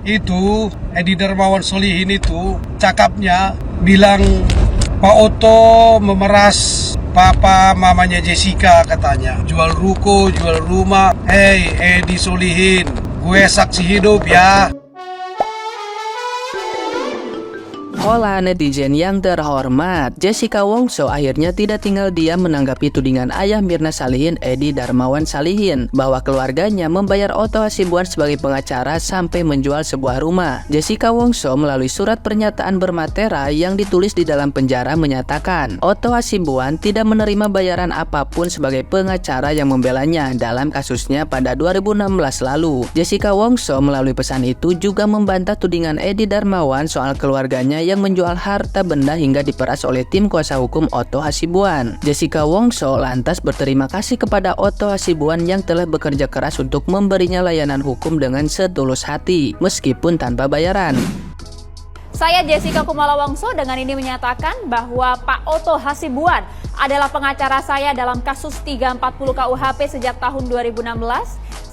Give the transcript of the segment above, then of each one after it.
Itu Edi Darmawan Sholihin itu cakapnya bilang Pak Oto memeras papa mamanya Jessica katanya. Jual ruko, jual rumah. Hei Edi Sholihin, gue saksi hidup ya. Hola netizen yang terhormat, Jessica Wongso akhirnya tidak tinggal diam menanggapi tudingan ayah Mirna Salihin, Edi Darmawan Salihin, bahwa keluarganya membayar Otto Hasibuan sebagai pengacara sampai menjual sebuah rumah. Jessica Wongso melalui surat pernyataan bermatera yang ditulis di dalam penjara menyatakan, Otto Hasibuan tidak menerima bayaran apapun sebagai pengacara yang membelanya dalam kasusnya pada 2016 lalu. Jessica Wongso melalui pesan itu juga membantah tudingan Edi Darmawan soal keluarganya yang menjual harta benda hingga diperas oleh tim kuasa hukum Otto Hasibuan. Jessica Wongso lantas berterima kasih kepada Otto Hasibuan yang telah bekerja keras untuk memberinya layanan hukum dengan setulus hati, meskipun tanpa bayaran. Saya Jessica Kumala Wongso dengan ini menyatakan bahwa Pak Otto Hasibuan adalah pengacara saya dalam kasus 340 KUHP sejak tahun 2016.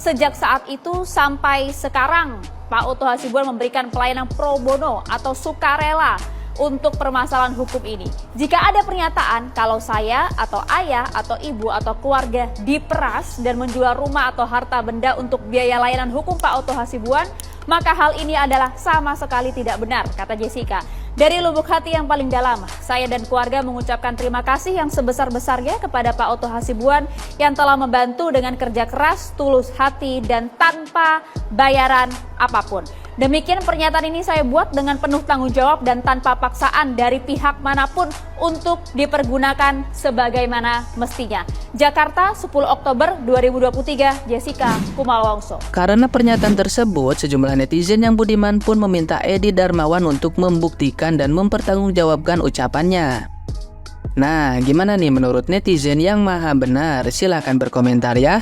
Sejak saat itu sampai sekarang, Pak Otto Hasibuan memberikan pelayanan pro bono atau sukarela untuk permasalahan hukum ini. Jika ada pernyataan kalau saya atau ayah atau ibu atau keluarga diperas dan menjual rumah atau harta benda untuk biaya layanan hukum Pak Otto Hasibuan, maka hal ini adalah sama sekali tidak benar, kata Jessica. Dari lubuk hati yang paling dalam, saya dan keluarga mengucapkan terima kasih yang sebesar-besarnya kepada Pak Otto Hasibuan yang telah membantu dengan kerja keras, tulus hati, dan tanpa bayaran apapun. Demikian pernyataan ini saya buat dengan penuh tanggung jawab dan tanpa paksaan dari pihak manapun untuk dipergunakan sebagaimana mestinya. Jakarta, 10 Oktober 2023, Jessica Kumala Wongso. Karena pernyataan tersebut, sejumlah netizen yang budiman pun meminta Edi Darmawan untuk membuktikan dan mempertanggungjawabkan ucapannya. Nah, gimana nih menurut netizen yang maha benar? Silahkan berkomentar ya.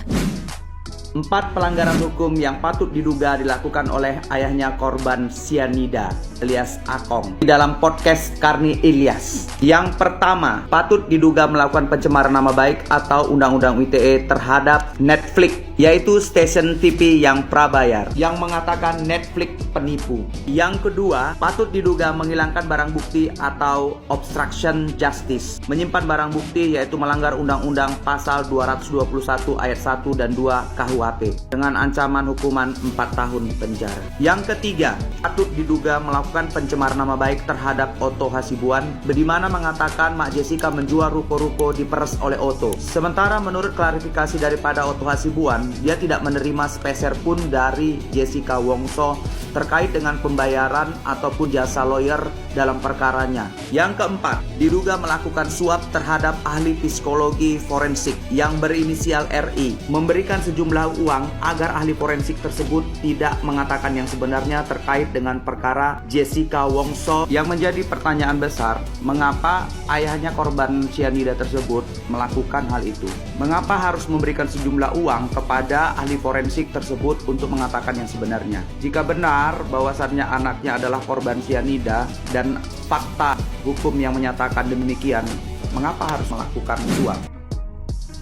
4 pelanggaran hukum yang patut diduga dilakukan oleh ayahnya korban sianida alias Akong di dalam podcast Karni Ilyas. Yang pertama, patut diduga melakukan pencemaran nama baik atau Undang-Undang ITE terhadap Netflix, yaitu stasiun TV yang prabayar yang mengatakan Netflix penipu. Yang kedua, patut diduga menghilangkan barang bukti atau obstruction justice, menyimpan barang bukti yaitu melanggar Undang-Undang Pasal 221 ayat 1 dan 2 KUHP dengan ancaman hukuman 4 tahun penjara. Yang ketiga, patut diduga melakukan pencemaran nama baik terhadap Otto Hasibuan, di mana mengatakan Mak Jessica menjual ruko-ruko diperes oleh Otto. Sementara menurut klarifikasi daripada Otto Hasibuan, dia tidak menerima sepeser pun dari Jessica Wongso terkait dengan pembayaran ataupun jasa lawyer dalam perkaranya. Yang keempat, diduga melakukan suap terhadap ahli psikologi forensik yang berinisial RI, memberikan sejumlah uang agar ahli forensik tersebut tidak mengatakan yang sebenarnya terkait dengan perkara Jessica Wongso. Yang menjadi pertanyaan besar, mengapa ayahnya korban sianida tersebut melakukan hal itu? Mengapa harus memberikan sejumlah uang kepada ahli forensik tersebut untuk mengatakan yang sebenarnya? Jika benar bahwasannya anaknya adalah korban sianida dan fakta hukum yang menyatakan demikian, mengapa harus melakukan suap?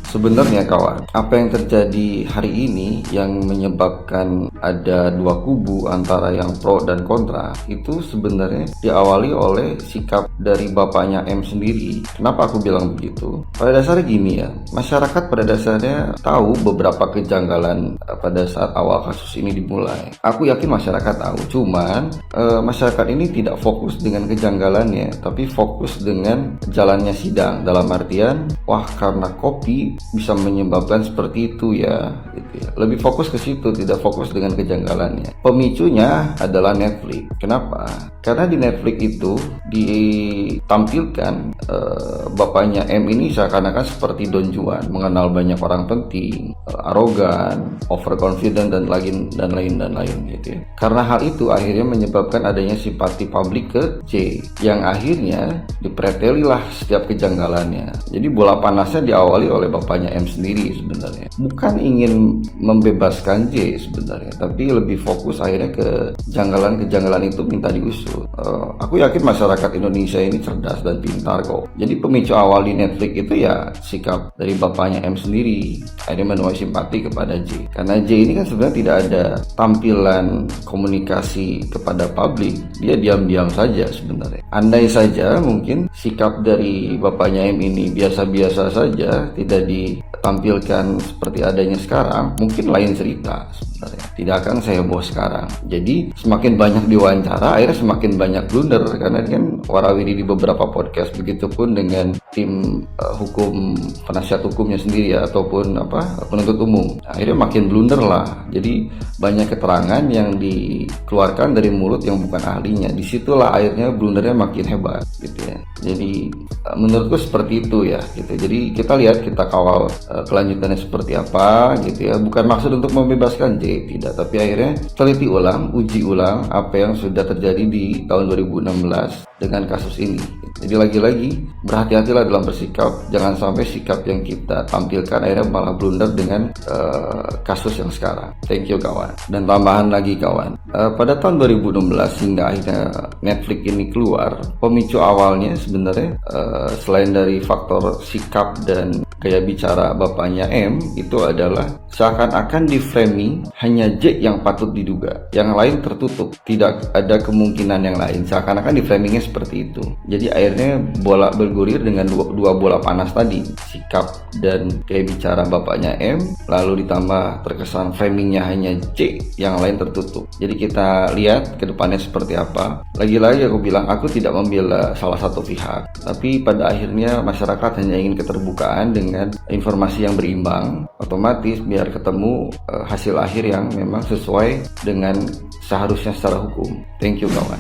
Sebenarnya kawan, apa yang terjadi hari ini yang menyebabkan ada dua kubu antara yang pro dan kontra itu sebenarnya diawali oleh sikap dari bapaknya M sendiri. Kenapa aku bilang begitu? Pada dasarnya gini ya, masyarakat pada dasarnya tahu beberapa kejanggalan pada saat awal kasus ini dimulai. Aku yakin masyarakat tahu, cuman masyarakat ini tidak fokus dengan kejanggalannya, tapi fokus dengan jalannya sidang. Dalam artian, wah karena kopi bisa menyebabkan seperti itu ya, gitu ya. Lebih fokus ke situ, tidak fokus dengan kejanggalannya. Pemicunya adalah Netflix. Kenapa? Karena di Netflix itu ditampilkan bapaknya M ini seakan-akan seperti Don Juan, mengenal banyak orang penting, arogan, overconfident dan lain gitu ya. Karena hal itu akhirnya menyebabkan adanya simpati publik ke C, yang akhirnya dipretelilah setiap kejanggalannya. Jadi bola panasnya diawali oleh bapak bapaknya M sendiri sebenarnya. Bukan ingin membebaskan J sebenarnya, tapi lebih fokus akhirnya ke kejanggalan itu minta diusut. Aku yakin masyarakat Indonesia ini cerdas dan pintar kok. Jadi pemicu awal di Netflix itu ya sikap dari bapaknya M sendiri, akhirnya menuai simpati kepada J. Karena J ini kan sebenarnya tidak ada tampilan komunikasi kepada publik, dia diam-diam saja sebenarnya. Andai saja mungkin sikap dari bapaknya M ini biasa-biasa saja, tidak ditampilkan seperti adanya sekarang, mungkin lain cerita sebenarnya. Tidak akan seheboh sekarang. Jadi semakin banyak diwawancara, akhirnya semakin banyak blunder, karena kan warawiri di beberapa podcast, begitupun dengan tim hukum, penasihat hukumnya sendiri ya, ataupun penuntut umum. Akhirnya makin blunder lah. Jadi banyak keterangan yang dikeluarkan dari mulut yang bukan ahlinya. Disitulah akhirnya blundernya makin hebat gitu ya. Jadi menurutku seperti itu ya gitu. Jadi kita lihat, kita kawal kelanjutannya seperti apa gitu ya. Bukan maksud untuk membebaskan J, tidak, tapi akhirnya teliti ulang, uji ulang apa yang sudah terjadi di tahun 2016 dengan kasus ini. Jadi lagi-lagi berhati-hatilah dalam bersikap, jangan sampai sikap yang kita tampilkan akhirnya malah blunder dengan kasus yang sekarang. Thank you kawan. Dan tambahan lagi kawan, pada tahun 2016 hingga akhirnya Netflix ini keluar, pemicu awalnya sebenarnya selain dari faktor sikap dan gaya bicara bapaknya M, itu adalah seakan-akan di framing hanya J yang patut diduga, yang lain tertutup, tidak ada kemungkinan yang lain, seakan-akan di framingnya seperti itu. Jadi akhirnya bola bergulir dengan dua bola panas tadi, sikap dan gaya bicara bapaknya M, lalu ditambah terkesan framingnya hanya J, yang lain tertutup. Jadi kita lihat ke depannya seperti apa. Lagi-lagi aku bilang, aku tidak membela salah satu pihak, tapi pada akhirnya masyarakat hanya ingin keterbukaan dengan informasi yang berimbang, otomatis biar ketemu hasil akhir yang memang sesuai dengan seharusnya secara hukum. Thank you kawan.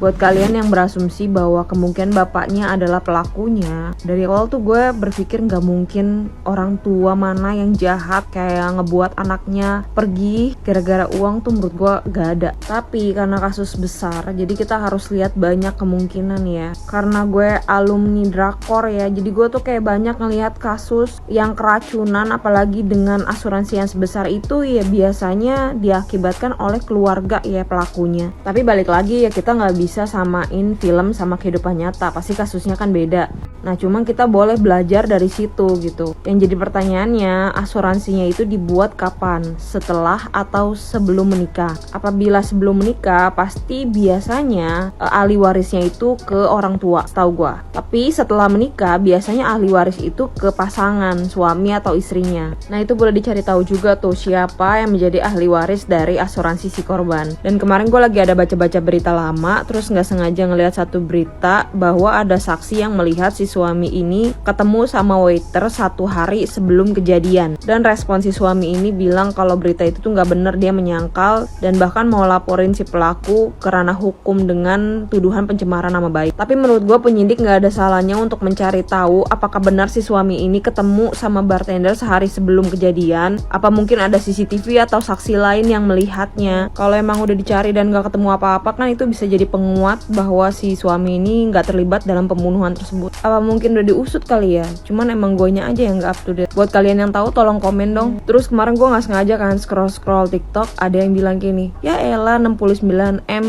Buat kalian yang berasumsi bahwa kemungkinan bapaknya adalah pelakunya, dari awal tuh gue berpikir gak mungkin orang tua mana yang jahat kayak ngebuat anaknya pergi gara-gara uang tuh, menurut gue gak ada. Tapi karena kasus besar, jadi kita harus lihat banyak kemungkinan ya. Karena gue alumni drakor ya, jadi gue tuh kayak banyak ngelihat kasus yang keracunan, apalagi dengan asuransi yang sebesar itu ya biasanya diakibatkan oleh keluarga ya pelakunya. Tapi balik lagi ya, kita gak bisa samain film sama kehidupan nyata, pasti kasusnya kan beda. Nah cuman kita boleh belajar dari situ gitu. Yang jadi pertanyaannya, asuransinya itu dibuat kapan? Setelah atau sebelum menikah? Apabila sebelum menikah, pasti biasanya ahli warisnya itu ke orang tua, setahu gua. Tapi setelah menikah, biasanya ahli waris itu ke pasangan, suami atau istrinya. Nah itu boleh dicari tahu juga tuh siapa yang menjadi ahli waris dari asuransi si korban. Dan kemarin gue lagi ada baca-baca berita lama, terus nggak sengaja ngelihat satu berita bahwa ada saksi yang melihat si suami ini ketemu sama waiter 1 hari sebelum kejadian, dan respon si suami ini bilang kalau berita itu tuh nggak bener, dia menyangkal dan bahkan mau laporin si pelaku ke ranah hukum dengan tuduhan pencemaran nama baik. Tapi menurut gue penyidik nggak ada salahnya untuk mencari tahu apakah benar si suami ini ketemu sama bartender sehari sebelum kejadian, apa mungkin ada CCTV atau saksi lain yang melihatnya. Kalau emang udah dicari dan nggak ketemu apa-apa kan itu bisa jadi penguat bahwa si suami ini nggak terlibat dalam pembunuhan tersebut. Apa mungkin udah diusut kali ya? Cuman emang guenya aja yang nggak up to date. Buat kalian yang tahu tolong komen dong. Terus kemarin gue nggak sengaja kan scroll TikTok, ada yang bilang gini, ya elah 69M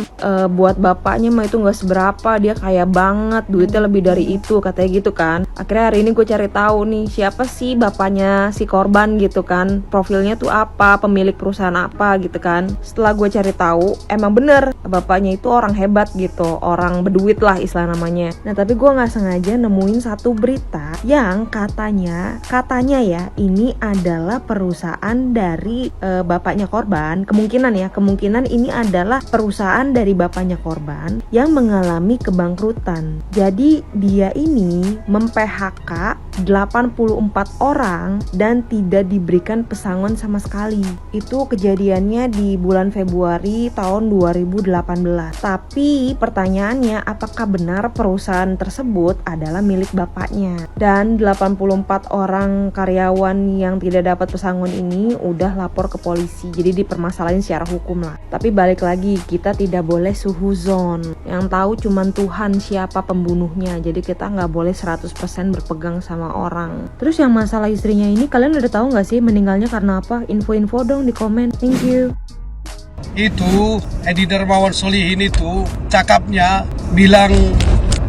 buat bapaknya mah itu nggak seberapa, dia kaya banget, duitnya lebih dari itu, katanya gitu kan. Akhirnya hari ini gue cari tahu nih siapa sih bapaknya si korban gitu kan, profilnya tuh apa, pemilik perusahaan apa gitu kan. Setelah gue cari tahu, emang bener bapaknya itu orang hebat gitu, orang berduit lah istilah namanya. Nah tapi gue nggak sengaja nemuin satu berita yang katanya ya ini adalah perusahaan dari bapaknya korban. Kemungkinan ini adalah perusahaan dari bapaknya korban yang mengalami kebangkrutan. Jadi dia ini mem-PHK 84 orang dan tidak diberikan pesangon sama sekali. Itu kejadiannya di bulan Februari tahun 2018. Tapi pertanyaannya, apakah benar perusahaan tersebut adalah milik bapaknya? Dan 84 orang karyawan yang tidak dapat pesangon ini udah lapor ke polisi, jadi dipermasalahin secara hukum lah. Tapi balik lagi, kita tidak boleh suhuzon, yang tahu cuman Tuhan siapa pembunuhnya. Jadi kita nggak boleh 100% berpegang sama sama orang. Terus yang masalah istrinya ini, kalian udah tahu nggak sih meninggalnya karena apa? Info-info dong di komen. Thank you. Itu Edi Darmawan Sholihin itu cakapnya bilang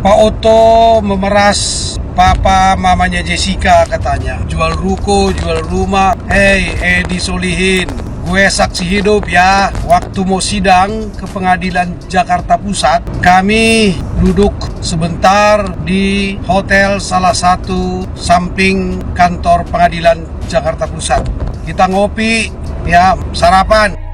Pak Oto memeras papa mamanya Jessica katanya. Jual ruko, jual rumah. Hey Edi Sholihin, gue saksi hidup ya. Waktu mau sidang ke pengadilan Jakarta Pusat, kami duduk sebentar di hotel salah satu samping kantor pengadilan Jakarta Pusat. Kita ngopi, ya sarapan.